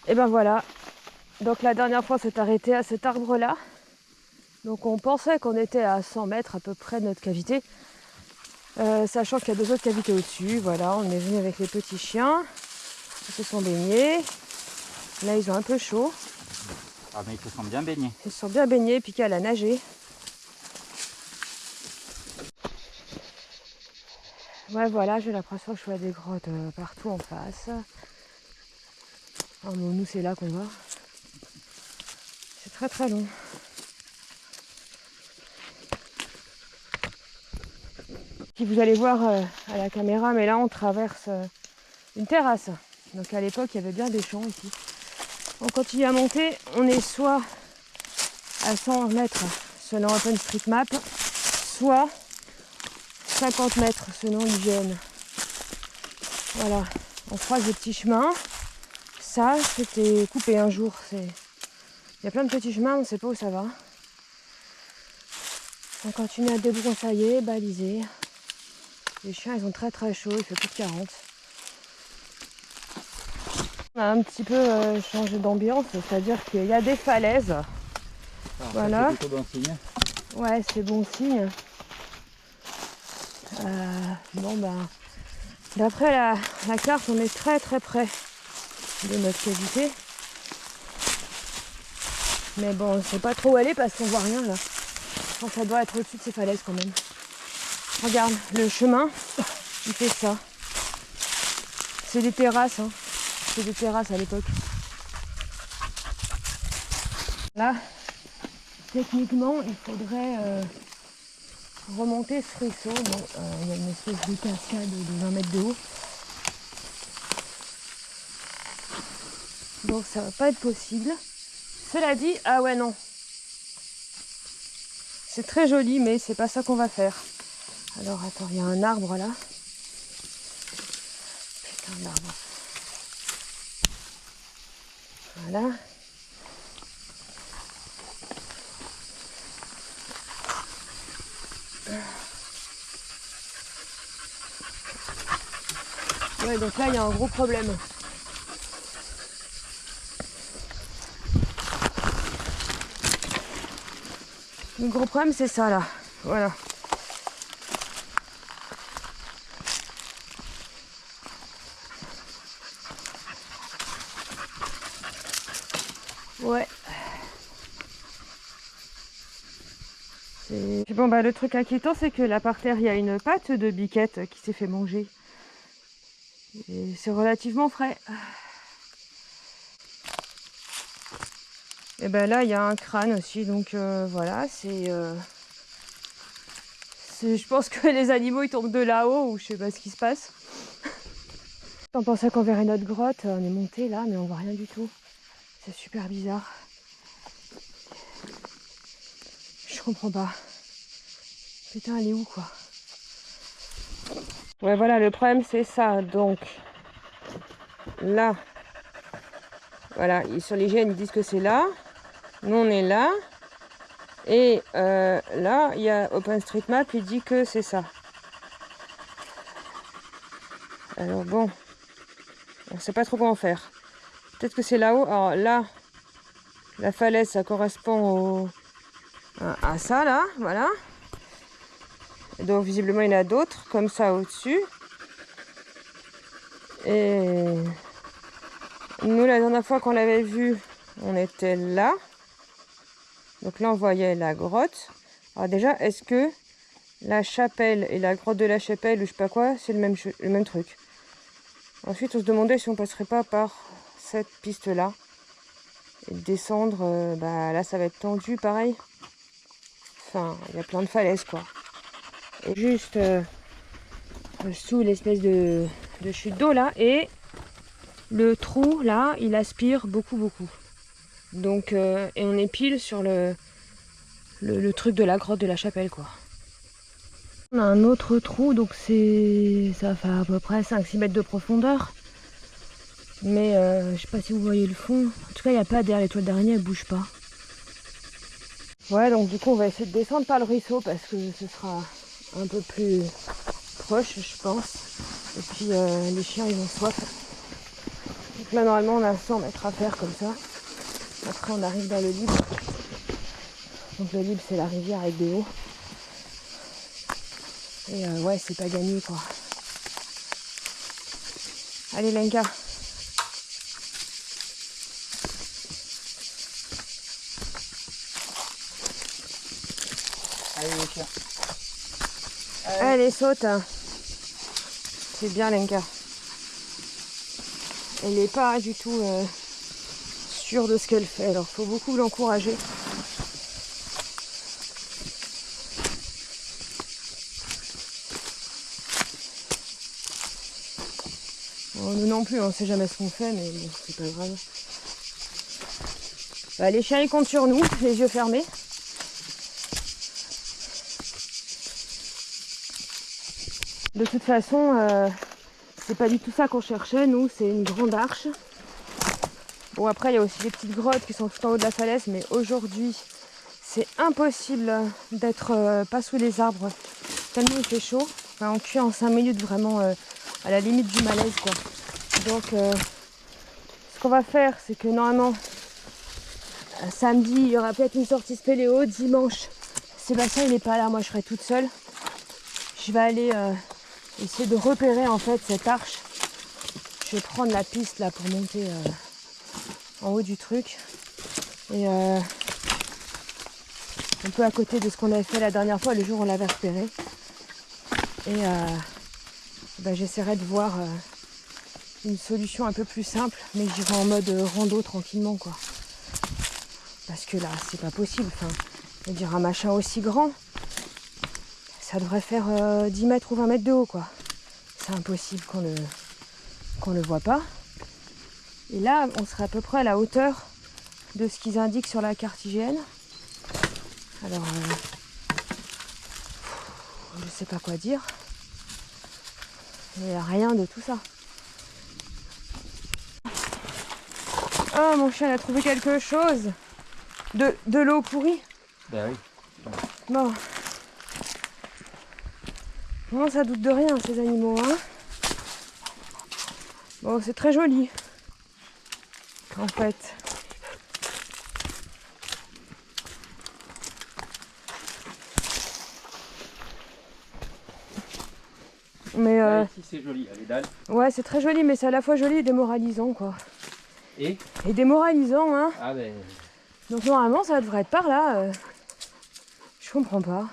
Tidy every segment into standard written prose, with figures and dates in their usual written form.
Et ben voilà. Donc la dernière fois, on s'est arrêté à cet arbre-là. Donc on pensait qu'on était à 100 mètres à peu près de notre cavité. Sachant qu'il y a 2 autres cavités au-dessus. Voilà, on est venu avec les petits chiens. Ils se sont baignés. Là, ils ont un peu chaud. Ah mais ils se sont bien baignés. Ils se sont bien baignés, puis qu'elle a nagé. Ouais, voilà, j'ai l'impression que je vois des grottes partout en face. Oh, bon, nous, c'est là qu'on va. C'est très très long. Puis vous allez voir à la caméra, mais là, on traverse une terrasse. Donc à l'époque, il y avait bien des champs ici. On continue à monter. On est soit à 100 mètres selon OpenStreetMap, soit 50 mètres selon l'IGN. Voilà, on croise des petits chemins. Ça, c'était coupé un jour. Il y a plein de petits chemins, on ne sait pas où ça va. On continue à débroussailler, baliser. Les chiens, ils ont très très chaud, il fait plus de 40. On a un petit peu changé d'ambiance, c'est-à-dire qu'il y a des falaises. Alors, voilà. c'est plutôt bon signe. Ouais, c'est bon signe. Bon ben, d'après la carte, on est très très près de notre cavité. Mais bon, on ne sait pas trop où aller parce qu'on voit rien là. Je pense que ça doit être au-dessus de ces falaises quand même. Regarde, le chemin, il fait ça. C'est des terrasses, hein. C'est des terrasses à l'époque. Là, techniquement, il faudrait remonter ce ruisseau. Bon, il y a une espèce de cascade de 20 mètres de haut. Donc ça va pas être possible. Cela dit, ah ouais non. C'est très joli, mais c'est pas ça qu'on va faire. Alors attends, il y a un arbre là. Putain d'arbre. Voilà. Ouais, donc là il y a un gros problème. Le gros problème c'est ça là. Voilà. Ouais. Bon bah le truc inquiétant c'est que là par terre il y a une patte de biquette qui s'est fait manger. Et c'est relativement frais. Et ben là il y a un crâne aussi, donc voilà, je pense que les animaux ils tombent de là-haut ou je sais pas ce qui se passe. On pensait qu'on verrait notre grotte, on est monté là mais on voit rien du tout. C'est super bizarre. Je comprends pas. Putain, elle est où quoi? Ouais voilà, le problème c'est ça, donc là, voilà, sur l'hygiène ils disent que c'est là, nous on est là, et là il y a OpenStreetMap, il dit que c'est ça. Alors bon, on sait pas trop comment faire. Peut-être que c'est là-haut. Alors là, la falaise, ça correspond à ça là, voilà. Et donc visiblement il y en a d'autres comme ça au-dessus. Et nous la dernière fois qu'on l'avait vu, on était là. Donc là on voyait la grotte. Alors déjà, est-ce que la chapelle et la grotte de la chapelle ou je sais pas quoi, c'est le même truc? Ensuite on se demandait si on passerait pas par cette piste là. Et descendre, bah là ça va être tendu pareil. Enfin, il y a plein de falaises quoi. Et juste sous l'espèce de chute d'eau là, et le trou là, il aspire beaucoup. Donc, et on est pile sur le truc de la grotte de la chapelle quoi. On a un autre trou, donc ça fait à peu près 5-6 mètres de profondeur. Mais je sais pas si vous voyez le fond. En tout cas, il n'y a pas d'air, les toiles d'araignée elles bougent pas. Ouais, donc du coup, on va essayer de descendre par le ruisseau parce que ce sera un peu plus proche, je pense. Et puis les chiens, ils ont soif. Donc là normalement on a 100 mètres à faire comme ça. Après on arrive dans le Libre. Donc le Libre c'est la rivière avec des hauts. Et ouais c'est pas gagné quoi. Allez Lenka. Allez les chiens. Allez saute. C'est bien Lenka. Elle n'est pas du tout sûre de ce qu'elle fait, alors il faut beaucoup l'encourager. Bon, nous non plus, on ne sait jamais ce qu'on fait, mais bon, c'est pas grave. Bah, les chiens ils comptent sur nous, les yeux fermés. De toute façon, c'est pas du tout ça qu'on cherchait, nous, c'est une grande arche. Bon, après, il y a aussi des petites grottes qui sont tout en haut de la falaise, mais aujourd'hui, c'est impossible d'être pas sous les arbres, tellement il fait chaud. Enfin, on cuit en 5 minutes, vraiment à la limite du malaise, quoi. Donc, ce qu'on va faire, c'est que normalement, samedi, il y aura peut-être une sortie spéléo. Dimanche, Sébastien, il n'est pas là, moi, je serai toute seule. Je vais aller essayer de repérer, en fait, cette arche. Je vais prendre la piste, là, pour monter en haut du truc. Et un peu à côté de ce qu'on avait fait la dernière fois, le jour où on l'avait repéré. Et bah, j'essaierai de voir une solution un peu plus simple, mais j'irai en mode rando tranquillement, quoi. Parce que là, c'est pas possible. Enfin, je veux dire, un machin aussi grand, ça devrait faire 10 mètres ou 20 mètres de haut, quoi. C'est impossible qu'on le voit pas. Et là, on serait à peu près à la hauteur de ce qu'ils indiquent sur la carte IGN. Alors, je sais pas quoi dire. Il n'y a rien de tout ça. Oh, mon chien a trouvé quelque chose. De l'eau pourrie. Ben oui. Bon. Non, ça doute de rien, ces animaux, hein. Bon, c'est très joli. En fait. Mais Là, ici c'est joli, allez dalle. ouais, c'est très joli, mais c'est à la fois joli et démoralisant, quoi. Et démoralisant, hein. ah ben. Donc normalement, ça devrait être par là. Je comprends pas.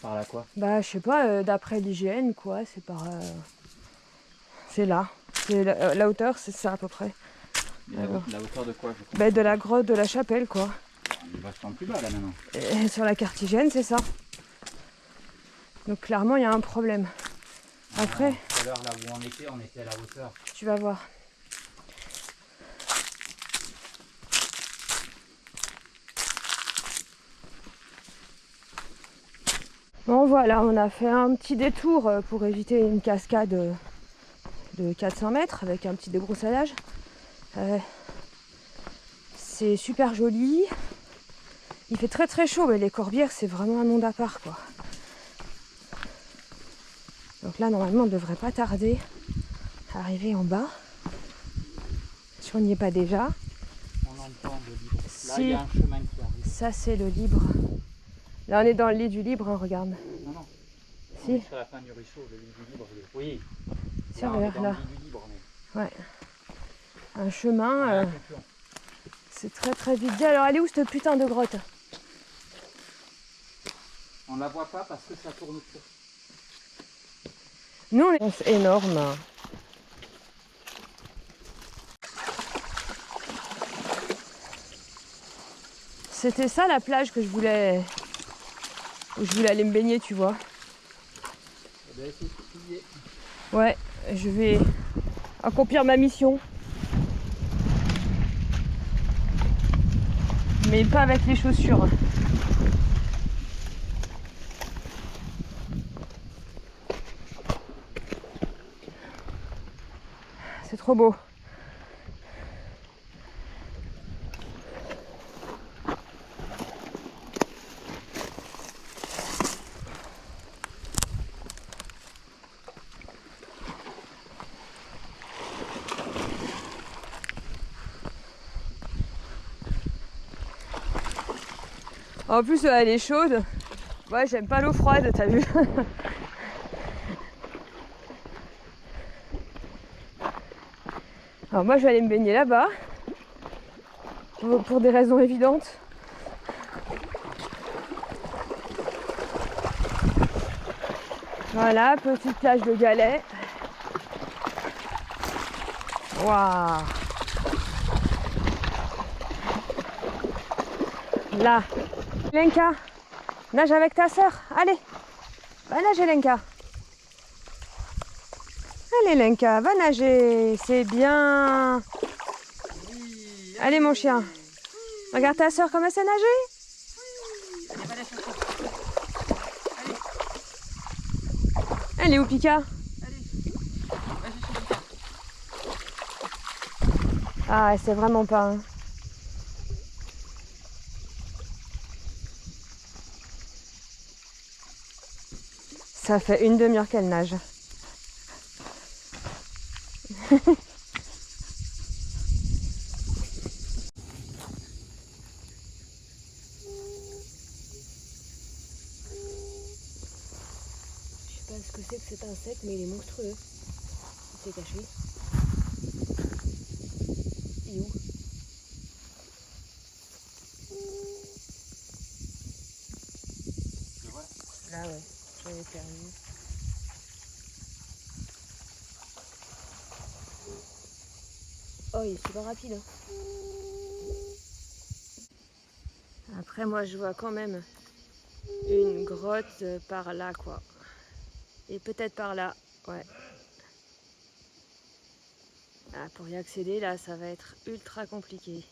Par là quoi? Bah, je sais pas, d'après l'hygiène, quoi, c'est par... c'est là. C'est la hauteur, c'est ça, à peu près. Mais la hauteur de quoi? Bah, de la grotte de la chapelle, quoi. On est vachement plus bas là maintenant. Et sur la carte hygiène, c'est ça. Donc clairement, il y a un problème. Après... Tout à l'heure, là où on était à la hauteur. Tu vas voir. Bon voilà, on a fait un petit détour pour éviter une cascade de 400 mètres avec un petit débroussaillage. C'est super joli. Il fait très très chaud, mais les Corbières c'est vraiment un monde à part, quoi. Donc là normalement on ne devrait pas tarder à arriver en bas. Si on n'y est pas déjà. On entend le Libre. Là Si. il y a un chemin qui arrive. Ça c'est le Libre. Là on est dans le lit du Libre, hein, regarde. Non, non. Si. On est sur la fin du ruisseau, le lit du Libre. Oui. Si, Là, on est regarde dans là. le lit du Libre. Mais... Ouais. Un chemin. attention. C'est très très vite dit. Alors elle est où cette putain de grotte? On la voit pas parce que ça tourne trop. Nous on est... C'est énorme. C'était ça la plage que je voulais... où je voulais aller me baigner, tu vois. Eh ben, c'est ce qu'il y est. Ouais, je vais accomplir ma mission. Mais pas avec les chaussures. C'est trop beau. En plus, elle est chaude. Ouais, j'aime pas l'eau froide, t'as vu? Alors moi, je vais aller me baigner là-bas. Pour des raisons évidentes. Voilà, petite plage de galets. Waouh! Là. Lenka, nage avec ta sœur. Allez, va nager Lenka. Allez Lenka, va nager. C'est bien. Allez mon chien. Regarde ta sœur comme elle sait nager. Allez, va la chercher. Elle est où Pika? Allez, va chercher Pika. Ah, elle sait vraiment pas. Hein. Ça fait une demi-heure qu'elle nage. Je sais pas ce que c'est que cet insecte, mais il est monstrueux. Il s'est caché. Il est où? Le voilà. Là ouais, j'en ai perdu. Oh, il est super rapide. Hein. Après, moi, je vois quand même une grotte par là, quoi. Et peut-être par là, ouais. Ah, pour y accéder, là, ça va être ultra compliqué.